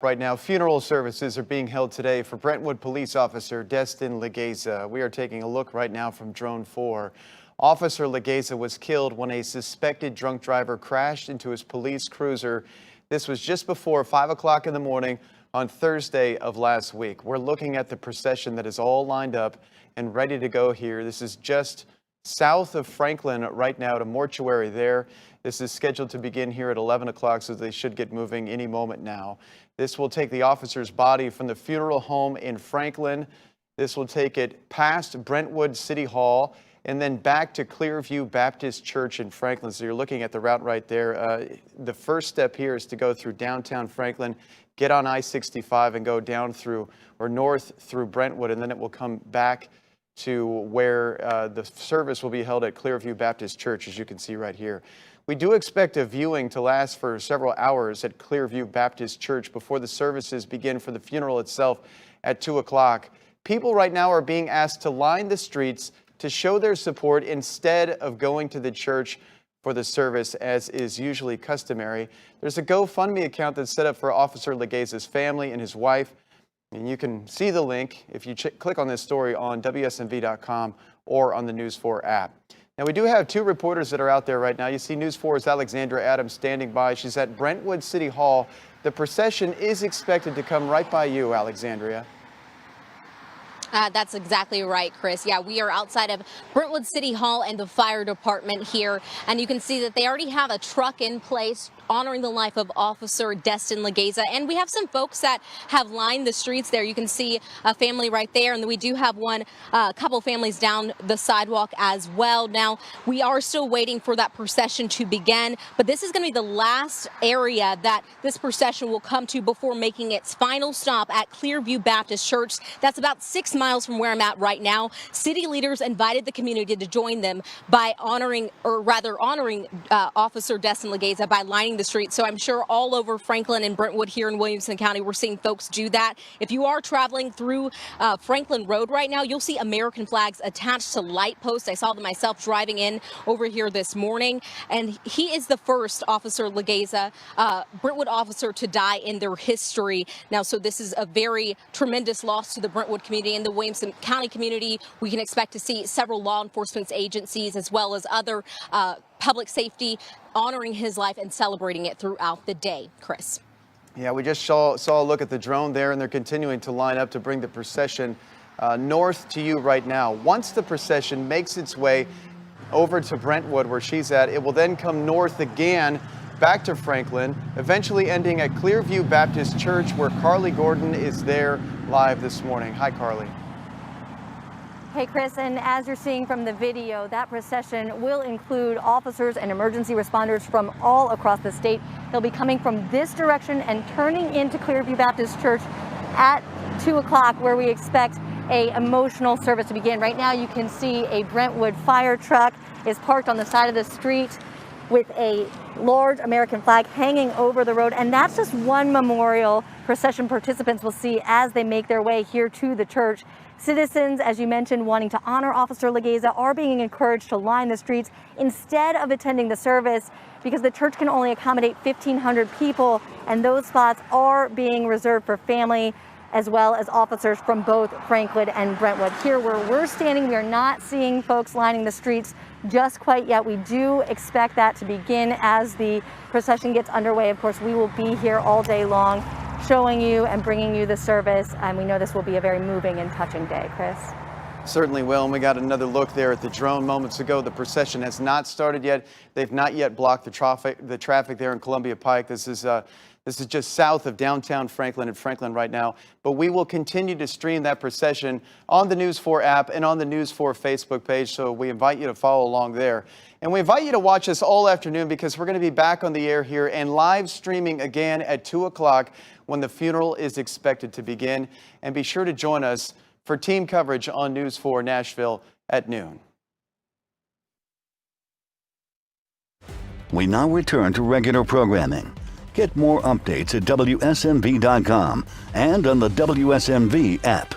Right now, funeral services are being held today for Brentwood police officer Destin Legeza. We are taking a look right now from Drone 4. Officer Legeza was killed when a suspected drunk driver crashed into his police cruiser. This was just before 5 o'clock in the morning on Thursday of last week. We're looking at the procession that is all lined up and ready to go here. This is just south of Franklin right now, to mortuary there. This is scheduled to begin here at 11 o'clock, so they should get moving any moment now. This will take the officer's body from the funeral home in Franklin. This will take it past Brentwood City Hall and then back to Clearview Baptist Church in Franklin. So you're looking at the route right there. The first step here is to go through downtown Franklin, get on I-65 and go down through or north through Brentwood, and then it will come back to where the service will be held at Clearview Baptist Church, as you can see right here. We do expect a viewing to last for several hours at Clearview Baptist Church before the services begin for the funeral itself at 2 o'clock. People right now are being asked to line the streets to show their support instead of going to the church for the service, as is usually customary. There's a GoFundMe account that's set up for Officer Legeza's family and his wife, and you can see the link if you click on this story on WSMV.com or on the News 4 app. Now, we do have two reporters that are out there right now. You see News 4's Alexandra Adams standing by. She's at Brentwood City Hall. The procession is expected to come right by you, Alexandria. That's exactly right, Chris. Yeah, we are outside of Brentwood City Hall and the fire department here, and you can see that they already have a truck in place honoring the life of Officer Destin Legeza. And we have some folks that have lined the streets there. You can see a family right there, and we do have a couple families down the sidewalk as well. Now, we are still waiting for that procession to begin, but this is going to be the last area that this procession will come to before making its final stop at Clearview Baptist Church. That's about 6 miles from where I'm at right now. City leaders invited the community to join them by honoring Officer Destin Legeza by lining the streets. So I'm sure all over Franklin and Brentwood here in Williamson County, we're seeing folks do that. If you are traveling through Franklin Road right now, you'll see American flags attached to light posts. I saw them myself driving in over here this morning, and he is the first Officer Legeza, Brentwood officer to die in their history. Now, so this is a very tremendous loss to the Brentwood community and the Williamson County community. We can expect to see several law enforcement agencies as well as other public safety honoring his life and celebrating it throughout the day. Chris. Yeah, we just saw a look at the drone there, and they're continuing to line up to bring the procession north to you right now. Once the procession makes its way over to Brentwood, where she's at, it will then come north again back to Franklin, eventually ending at Clearview Baptist Church, where Carly Gordon is there live this morning. Hi, Carly. Hey, Chris, and as you're seeing from the video, that procession will include officers and emergency responders from all across the state. They'll be coming from this direction and turning into Clearview Baptist Church at 2 o'clock, where we expect a emotional service to begin. Right now, you can see a Brentwood fire truck is parked on the side of the street with a large American flag hanging over the road, and that's just one memorial procession participants will see as they make their way here to the church. Citizens, as you mentioned, wanting to honor Officer Legeza are being encouraged to line the streets instead of attending the service, because the church can only accommodate 1,500 people, and those spots are being reserved for family as well as officers from both Franklin and Brentwood. Here where we're standing, we are not seeing folks lining the streets just quite yet. We do expect that to begin as the procession gets underway. Of course, we will be here all day long showing you and bringing you the service, and we know this will be a very moving and touching day. Chris? Certainly will, and we got another look there at the drone moments ago. The procession has not started yet. They've not yet blocked the traffic there in Columbia Pike. This is just south of downtown Franklin and Franklin right now. But we will continue to stream that procession on the News 4 app and on the News 4 Facebook page, so we invite you to follow along there. And we invite you to watch us all afternoon, because we're going to be back on the air here and live streaming again at 2 o'clock when the funeral is expected to begin. And be sure to join us for team coverage on News 4 Nashville at noon. We now return to regular programming. Get more updates at WSMV.com and on the WSMV app.